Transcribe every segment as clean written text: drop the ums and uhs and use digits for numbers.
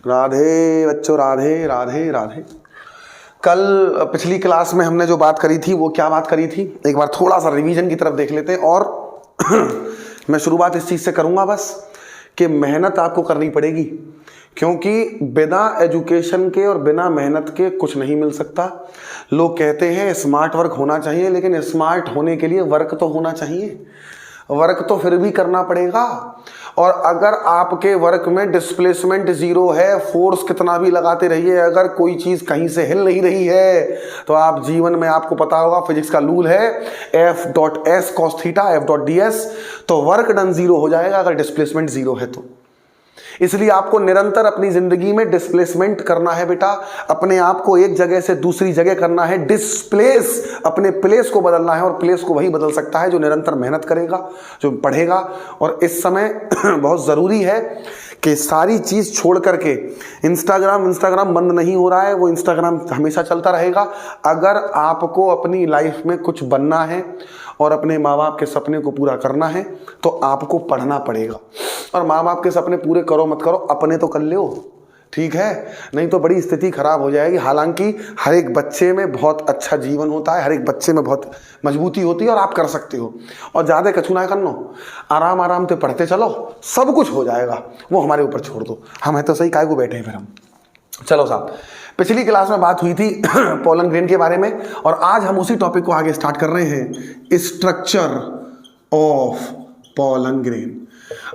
राधे बच्चों, राधे राधे राधे। कल पिछली क्लास में हमने जो बात करी थी वो क्या बात करी थी, एक बार थोड़ा सा रिवीजन की तरफ देख लेते हैं। और मैं शुरुआत इस चीज से करूंगा बस कि मेहनत आपको करनी पड़ेगी, क्योंकि बिना एजुकेशन के और बिना मेहनत के कुछ नहीं मिल सकता। लोग कहते हैं स्मार्ट वर्क होना चाहिए, लेकिन स्मार्ट होने के लिए वर्क तो होना चाहिए। वर्क तो फिर भी करना पड़ेगा। और अगर आपके वर्क में डिस्प्लेसमेंट जीरो है, फोर्स कितना भी लगाते रहिए, अगर कोई चीज कहीं से हिल नहीं रही है तो आप जीवन में, आपको पता होगा फिजिक्स का रूल है F.S cos थीटा F.ds, तो वर्क डन जीरो हो जाएगा अगर डिस्प्लेसमेंट जीरो है तो। इसलिए आपको निरंतर अपनी जिंदगी में डिस्प्लेसमेंट करना है बेटा, अपने आप को एक जगह से दूसरी जगह करना है, डिस्प्लेस, अपने प्लेस को बदलना है। और प्लेस को वही बदल सकता है जो निरंतर मेहनत करेगा, जो पढ़ेगा। और इस समय बहुत जरूरी है कि सारी चीज छोड़ करके, इंस्टाग्राम बंद नहीं हो रहा है, वो इंस्टाग्राम हमेशा चलता रहेगा। अगर आपको अपनी लाइफ में कुछ बनना है और अपने माँ बाप के सपने को पूरा करना है तो आपको पढ़ना पड़ेगा। और माँ बाप के सपने पूरे करो मत करो, अपने तो कर लो, ठीक है, नहीं तो बड़ी स्थिति खराब हो जाएगी। हालांकि हर एक बच्चे में बहुत अच्छा जीवन होता है, हर एक बच्चे में बहुत मजबूती होती है और आप कर सकते हो। और ज़्यादा कछु ना करनो, आराम आराम से पढ़ते चलो, सब कुछ हो जाएगा। वो हमारे ऊपर छोड़ दो, हम है तो सही, काय को बैठे हैं फिर हम। चलो साहब, पिछली क्लास में बात हुई थी पोलन ग्रेन के बारे में, और आज हम उसी टॉपिक को आगे स्टार्ट कर रहे हैं, स्ट्रक्चर ऑफ पोलन ग्रेन।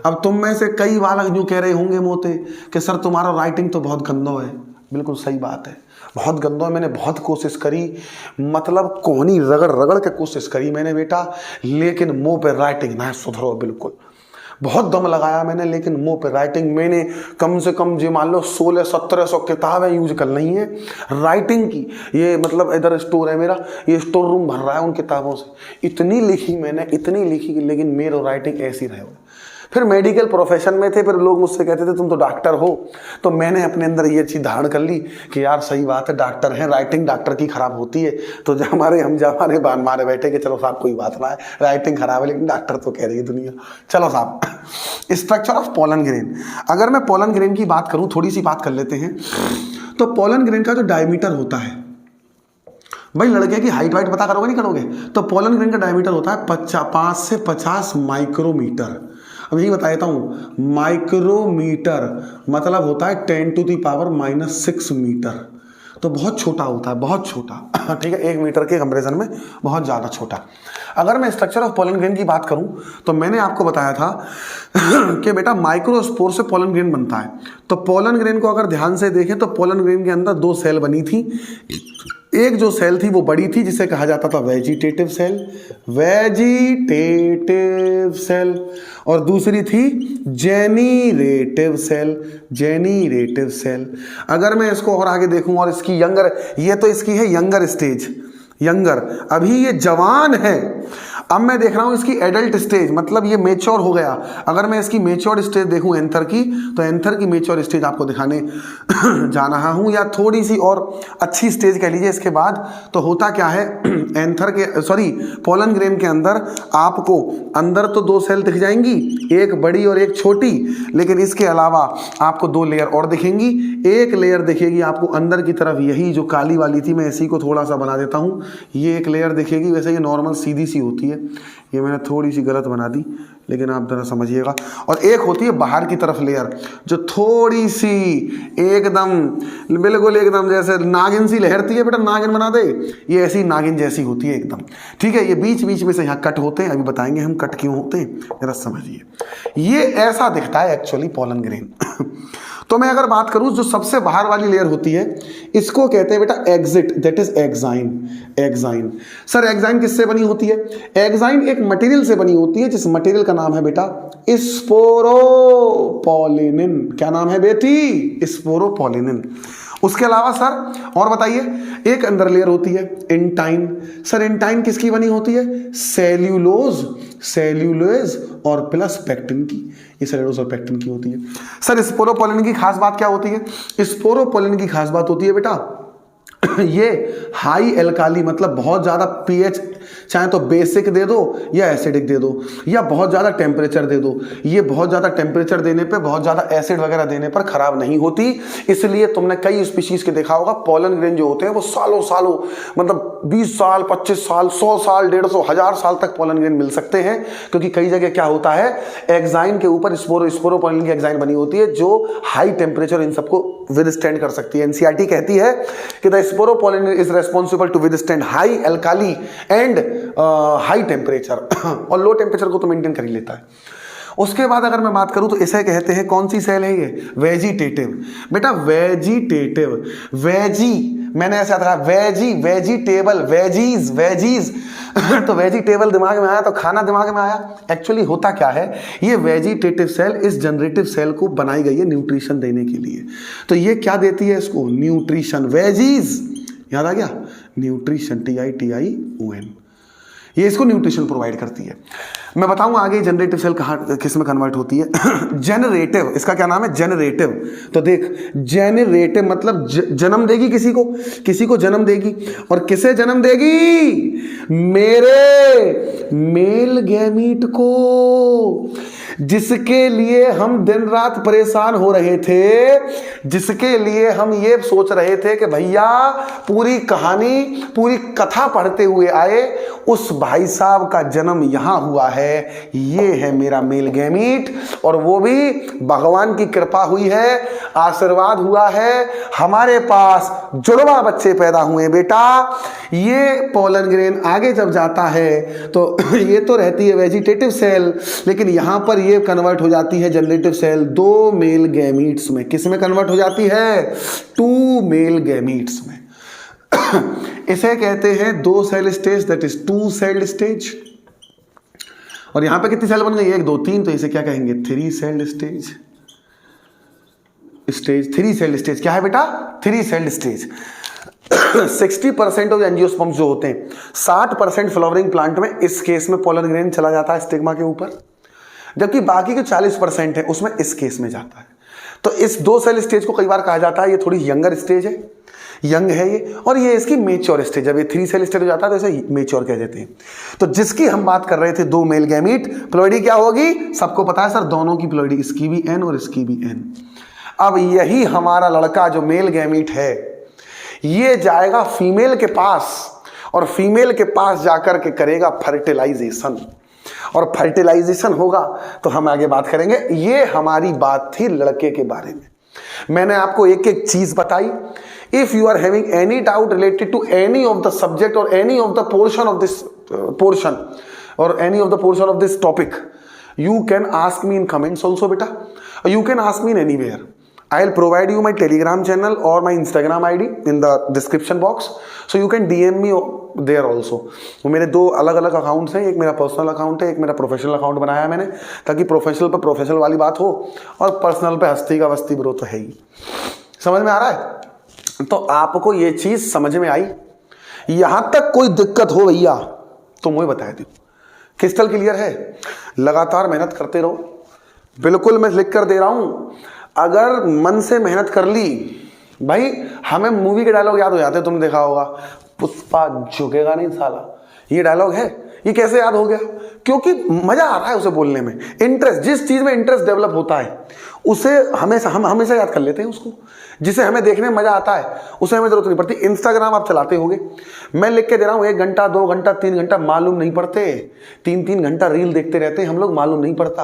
अब तुम में से कई बालक यूं कह रहे होंगे मोते कि सर तुम्हारा राइटिंग तो बहुत गंदा है। बिल्कुल सही बात है, बहुत गंदा है। मैंने बहुत कोशिश करी, मतलब कोहनी रगड़ रगड़ के कोशिश करी मैंने बेटा, लेकिन मुंह पे राइटिंग ना सुधरो। बिल्कुल बहुत दम लगाया मैंने, लेकिन मुंह पे राइटिंग, मैंने कम से कम जी मान लो 1600-1700 किताबें यूज कर ली हैं राइटिंग की। ये मतलब इधर स्टोर है मेरा, ये स्टोर रूम भर रहा है उन किताबों से। इतनी लिखी मैंने, इतनी लिखी, लेकिन मेरी राइटिंग ऐसी रहे। फिर मेडिकल प्रोफेशन में थे, फिर लोग मुझसे कहते थे तुम तो डॉक्टर हो, तो मैंने अपने अंदर ये चीज़ धारण कर ली कि यार सही बात है, डॉक्टर हैं, राइटिंग डॉक्टर की खराब होती है। तो हमारे बान मारे बैठे कि चलो साहब कोई बात ना है, राइटिंग खराब है लेकिन डॉक्टर तो कह रही है दुनिया। चलो साहब, स्ट्रक्चर ऑफ पोलन ग्रेन। अगर मैं पोलन ग्रेन की बात करूं, थोड़ी सी बात कर लेते हैं, तो पोलन ग्रेन का जो डायमीटर होता है, भाई लड़के की हाइट वाइट पता करोगे नहीं करोगे, तो पोलन ग्रेन का डायमीटर होता है 5 से 50 माइक्रोमीटर। अब यही बता देता हूं, माइक्रोमीटर मतलब होता है 10⁻⁻⁶ मीटर। तो बहुत छोटा होता है, बहुत छोटा, ठीक है, 1 मीटर के कंपैरिजन में बहुत ज़्यादा छोटा। अगर मैं स्ट्रक्चर ऑफ पोलन ग्रेन की बात करूं तो मैंने आपको बताया था कि बेटा माइक्रोस्पोर से पोलन ग्रेन बनता है। तो पोलन ग्रेन को अगर ध्यान से देखें तो पोलन ग्रेन के अंदर 2 सेल बनी थी। एक जो सेल थी वो बड़ी थी, जिसे कहा जाता था वेजिटेटिव सेल, वेजिटेटिव सेल, और दूसरी थी जेनिरेटिव सेल, जेनिरेटिव सेल। अगर मैं इसको और आगे देखूं और इसकी यंगर, ये तो इसकी है यंगर स्टेज, यंगर, अभी ये जवान है। अब मैं देख रहा हूं इसकी एडल्ट स्टेज, मतलब ये मेच्योर हो गया। अगर मैं इसकी मेच्योर स्टेज देखूं एंथर की, तो एंथर की मेच्योर स्टेज आपको दिखाने जा रहा हूं, या थोड़ी सी और अच्छी स्टेज कह लीजिए इसके बाद। तो होता क्या है, एंथर के पोलन ग्रेन के अंदर आपको अंदर तो 2 सेल दिख जाएंगी, एक बड़ी और एक छोटी, लेकिन इसके अलावा आपको 2 लेयर और दिखेंगी। एक लेयर दिखेगी आपको अंदर की तरफ, यही जो काली वाली थी, मैं इसी को थोड़ा सा बना देता हूं, ये एक लेयर दिखेगी। वैसे ये नॉर्मल सीधी सी होती है, ये मैंने थोड़ी सी गलत बना दी, लेकिन आप जरा समझिएगा। और एक होती है बाहर की तरफ लेयर, जो थोड़ी सी एकदम बिल्कुल एकदम जैसे नागिन सी लहरती है, बेटा नागिन बना दे, ये ऐसी नागिन जैसी होती है एकदम, ठीक है। ये बीच बीच में से यहाँ कट होते हैं, अभी बताएंगे हम कट क्यों होते हैं, जरा समझिए। ये ऐसा दिखता है एक्चुअली पोलन ग्रेन। तो मैं अगर बात करूं, जो सबसे बाहर वाली लेयर होती है, इसको कहते हैं बेटा exit, that is exine. Exine, sir exine किससे बनी होती है? एक्साइन एक मटेरियल से बनी होती है, जिस मटेरियल का नाम है बेटा स्पोरोपोलिनिन। क्या नाम है बेटी? स्पोरोपोलिनिन। उसके अलावा सर और बताइए, एक अंदर लेयर होती है इंटाइन। सर इंटाइन किसकी बनी होती है? सेल्यूलोज, सेल्यूलोज और प्लस पेक्टिन की, ये सेल्यूलोज और पेक्टिन की होती है। सर स्पोरोपोलिन की खास बात क्या होती है? स्पोरोपोलिन की खास बात होती है बेटा, ये हाई एल्काली मतलब बहुत ज़्यादा पीएच, चाहे तो बेसिक दे दो या एसिडिक दे दो या बहुत ज़्यादा टेम्परेचर दे दो, ये बहुत ज़्यादा टेम्परेचर देने पे, बहुत ज़्यादा एसिड वगैरह देने पर खराब नहीं होती। इसलिए तुमने कई स्पीशीज के देखा होगा पोलन ग्रेन जो होते हैं वो सालों सालों मतलब 20 साल 25 साल 100 साल 150 1000 साल तक पोलन ग्रेन मिल सकते हैं, क्योंकि कई जगह क्या होता है एग्जाइन के ऊपर स्पोरोपोलिन की एग्जाइन बनी होती है जो हाई टेम्परेचर इन सबको विदस्टैंड कर सकती है। एनसीईआरटी कहती है कि the sporopollenin is responsible to withstand high alkali and high temperature और लो टेम्परेचर को तो मेंटेन कर ही लेता है। उसके बाद अगर मैं बात करूं तो इसे कहते हैं, कौन सी सेल है ये, वेजिटेटिव। बेटा वेजिटेटिव, वेजी मैंने ऐसा था वेजी वेजिटेबल वेजीज वेजीज तो वेजिटेबल दिमाग में आया तो खाना दिमाग में आया। एक्चुअली होता क्या है, ये वेजिटेटिव सेल इस जनरेटिव सेल को बनाई गई है न्यूट्रिशन देने के लिए। तो ये क्या देती है इसको, न्यूट्रिशन। वेजीज याद आ गया, न्यूट्रिशन TITION, ये इसको न्यूट्रिशन प्रोवाइड करती है। मैं बताऊं आगे जनरेटिव सेल कहाँ किस में कन्वर्ट होती है। जेनरेटिव, इसका क्या नाम है, जेनरेटिव। तो देख जेनरेटिव मतलब जन्म देगी, किसी को जन्म देगी। और किसे जन्म देगी, मेरे मेल गैमीट को, जिसके लिए हम दिन रात परेशान हो रहे थे, जिसके लिए हम ये सोच रहे थे कि भैया पूरी कहानी पूरी कथा पढ़ते हुए आए, उस भाई साहब का जन्म यहां हुआ है। ये है मेरा मेल गैमीट, और वो भी भगवान की कृपा हुई है, आशीर्वाद हुआ है, हमारे पास जुड़वा बच्चे पैदा हुए। बेटा ये पोलन ग्रेन आगे जब जाता है तो ये तो रहती है वेजिटेटिव सेल, लेकिन यहां पर ये कन्वर्ट हो जाती है जनरेटिव सेल 2 मेल गैमीट्स में। किस में कन्वर्ट हो जाती है, 2 मेल गैमीट्स में। इसे कहते हैं 2 cell stage, that is 2 cell stage. और यहां पे कितनी सेल बन गई, 1 2 3, तो इसे क्या कहेंगे, 3 सेल स्टेज। 3 सेल स्टेज क्या है बेटा, 3 सेल स्टेज। 60% ऑफ एंजियोस्पर्म्स जो होते हैं, 60% फ्लावरिंग प्लांट में इस केस में पोलन ग्रेन चला जाता है स्टिग्मा के ऊपर, जबकि बाकी के 40% है उसमें इस केस में जाता है। तो इस 2 सेल स्टेज को कई बार कहा जाता है ये थोड़ी यंगर स्टेज है, यंग है ये, और ये इसकी मेच्योर स्टेज। जब ये 3 सेल स्टेज हो जाता है तो इसे मेच्योर कह देते हैं। तो जिसकी हम बात कर रहे थे 2 मेल गैमीट, प्लॉइडी क्या होगी, सबको पता है सर, दोनों की प्लॉइडी, इसकी भी N और इसकी भी N। अब यही हमारा लड़का जो मेल गैमीट है ये जाएगा फीमेल के पास, और फीमेल के पास जाकर के करेगा फर्टिलाइजेशन, और फर्टिलाइजेशन होगा तो हम आगे बात करेंगे। ये हमारी बात थी लड़के के बारे में। मैंने आपको एक एक चीज बताई। If you are having any doubt related to any of the subject और any of the portion of this और any of the portion of this topic, you can ask me in comments also beta, you can ask me in anywhere. I'll provide you my Telegram channel or my Instagram ID in the description box, so you can DM me there also. वो मेरे 2 अलग अलग accounts हैं, एक मेरा personal account है, एक मेरा प्रोफेशनल अकाउंट बनाया है मैंने, ताकि प्रोफेशनल पर प्रोफेशनल वाली बात हो और पर्सनल पे हस्ती का वस्ती ब्रो तो है ही। समझ में आ रहा है? तो आपको ये चीज समझ में आई? यहां तक कोई दिक्कत हो भैया तो मुझे बता दो। क्रिस्टल क्लियर है? लगातार मेहनत करते रहो। बिल्कुल मैं लिख कर दे रहा हूं, अगर मन से मेहनत कर ली भाई, हमें मूवी के डायलॉग याद हो जाते हैं। तुमने देखा होगा, पुष्पा झुकेगा नहीं साला, ये डायलॉग है। ये कैसे याद हो गया? क्योंकि मजा आ रहा है उसे बोलने में, इंटरेस्ट, जिस चीज में इंटरेस्ट डेवलप होता है उसे हमेशा हम हमेशा याद कर लेते हैं उसको। जिसे हमें देखने में मजा आता है उसे हमें जरूरत नहीं पड़ती। इंस्टाग्राम आप चलाते होंगे, मैं लिख के दे रहा हूं 1 घंटा 2 घंटा 3 घंटा, मालूम नहीं पड़ते। 3-3 घंटा रील देखते रहते हैं हम लोग, मालूम नहीं पड़ता।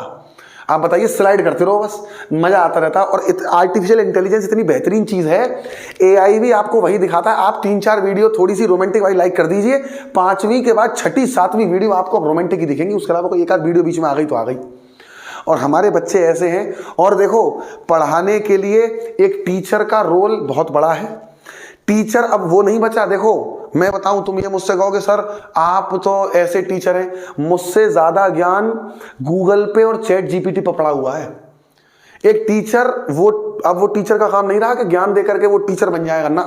आप बताइए, स्लाइड करते रहो बस, मजा आता रहता है। और आर्टिफिशियल इंटेलिजेंस इतनी बेहतरीन चीज है, AI भी आपको वही दिखाता है। आप 3-4 वीडियो थोड़ी सी रोमांटिक वाली लाइक कर दीजिए, 5वीं के बाद 6ठी 7वीं वीडियो आपको रोमांटिक ही दिखेंगी। उसके अलावा कोई एक आध वीडियो बीच में आ गई तो आ गई। और हमारे बच्चे ऐसे हैं। और देखो, पढ़ाने के लिए एक टीचर का रोल बहुत बड़ा है। टीचर अब वो नहीं बचा। देखो मैं बताऊं, तुम ये मुझसे कहोगे सर आप तो ऐसे टीचर हैं, मुझसे ज्यादा ज्ञान गूगल पे और चैट GPT पर पड़ा हुआ है। एक टीचर वो अब वो टीचर का काम नहीं रहा कि ज्ञान दे करके वो टीचर बन जाएगा ना।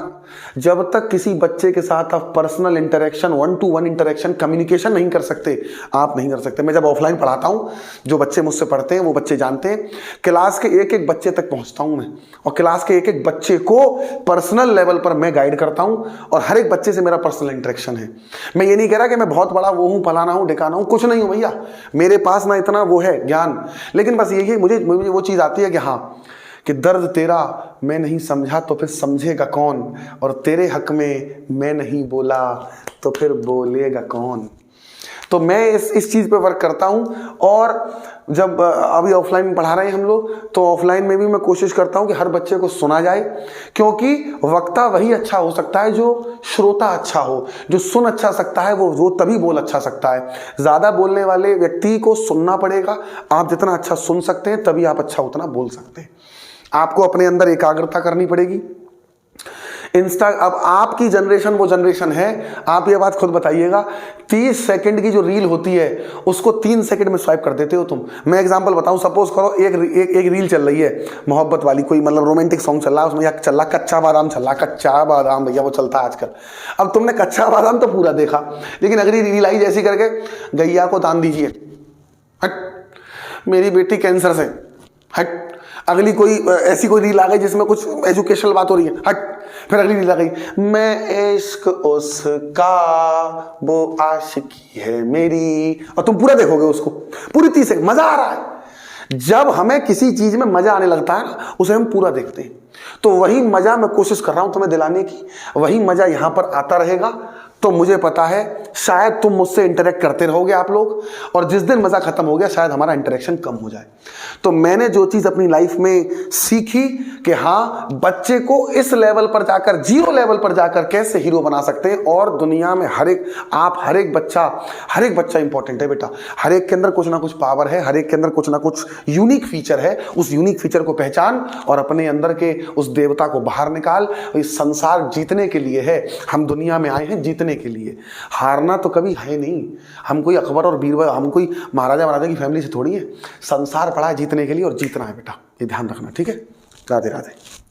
जब तक किसी बच्चे के साथ आप personal interaction, 1-to-1 interaction, communication नहीं कर सकते, आप नहीं कर सकते। मैं जब ऑफलाइन पढ़ाता हूँ, जो बच्चे मुझसे पढ़ते हैं वो बच्चे जानते हैं, क्लास के एक एक बच्चे तक पहुँचता हूँ मैं, और क्लास के एक एक बच्चे को पर्सनल लेवल पर मैं गाइड करता हूँ, और हर एक बच्चे से मेरा पर्सनल इंटरेक्शन है। मैं ये नहीं कह रहा कि मैं बहुत बड़ा वो हूँ, फलाना हूँ, ढिकाना हूँ, कुछ नहीं हूँ भैया, मेरे पास ना इतना वो है ज्ञान, लेकिन बस यही मुझे वो चीज़ आती है कि हाँ, कि दर्द तेरा मैं नहीं समझा तो फिर समझेगा कौन, और तेरे हक में मैं नहीं बोला तो फिर बोलेगा कौन। तो मैं इस चीज़ पे वर्क करता हूँ। और जब अभी ऑफलाइन में पढ़ा रहे हैं हम लोग, तो ऑफलाइन में भी मैं कोशिश करता हूँ कि हर बच्चे को सुना जाए, क्योंकि वक्ता वही अच्छा हो सकता है जो श्रोता अच्छा हो, जो सुन अच्छा सकता है वो तभी बोल अच्छा सकता है। ज़्यादा बोलने वाले व्यक्ति को सुनना पड़ेगा। आप जितना अच्छा सुन सकते हैं तभी आप अच्छा उतना बोल सकते हैं। आपको अपने अंदर एकाग्रता करनी पड़ेगी। अब आपकी जनरेशन वो जनरेशन है, आप ये बात खुद बताइएगा, 30 सेकंड की जो रील होती है उसको 3 सेकंड में स्वाइप कर देते हो तुम। मैं एग्जांपल बताऊं, सपोज करो एक रील चल रही है मोहब्बत वाली, कोई मतलब रोमांटिक सॉन्ग चल रहा है, उसमें या चल रहा कच्चा बादाम, चल रहा कच्चा बादाम, भैया वो चलता है आजकल। अब तुमने कच्चा बादाम तो पूरा देखा, लेकिन अगली रील आई जैसी करके, गैया को दान दीजिए, हट, मेरी बेटी कैंसर से, हट, अगली कोई ऐसी कोई रील आ गई जिसमें कुछ एजुकेशनल बात हो रही है, हट, फिर अगली रील आ गई, मैं इश्क उसका वो आशिकी है मेरी, और तुम पूरा देखोगे उसको, पूरी 30 सेकंड, मजा आ रहा है। जब हमें किसी चीज में मजा आने लगता है ना, उसे हम पूरा देखते हैं। तो वही मजा मैं कोशिश कर रहा हूं तुम्हें दिलाने की, वही मजा यहां पर आता रहेगा। तो मुझे पता है शायद तुम मुझसे इंटरेक्ट करते रहोगे आप लोग, और जिस दिन मजा खत्म हो गया शायद हमारा इंटरेक्शन कम हो जाए। तो मैंने जो चीज अपनी लाइफ में सीखी कि हाँ, बच्चे को इस लेवल पर जाकर, 0 लेवल पर जाकर कैसे हीरो बना सकते हैं। और दुनिया में हर एक बच्चा इंपॉर्टेंट है बेटा। हर एक के अंदर कुछ ना कुछ पावर है, हर एक के अंदर कुछ ना कुछ यूनिक फीचर है। उस यूनिक फीचर को पहचान और अपने अंदर के उस देवता को बाहर निकाल। इस संसार जीतने के लिए है, हम दुनिया में आए हैं जीतने के लिए, हारना तो कभी है नहीं। हम कोई अकबर और बीरबल, हम कोई महाराजा महाराजा की फैमिली से थोड़ी है। संसार पड़ा है जीतने के लिए, और जीतना है बेटा, ये ध्यान रखना, ठीक है। राधे राधे।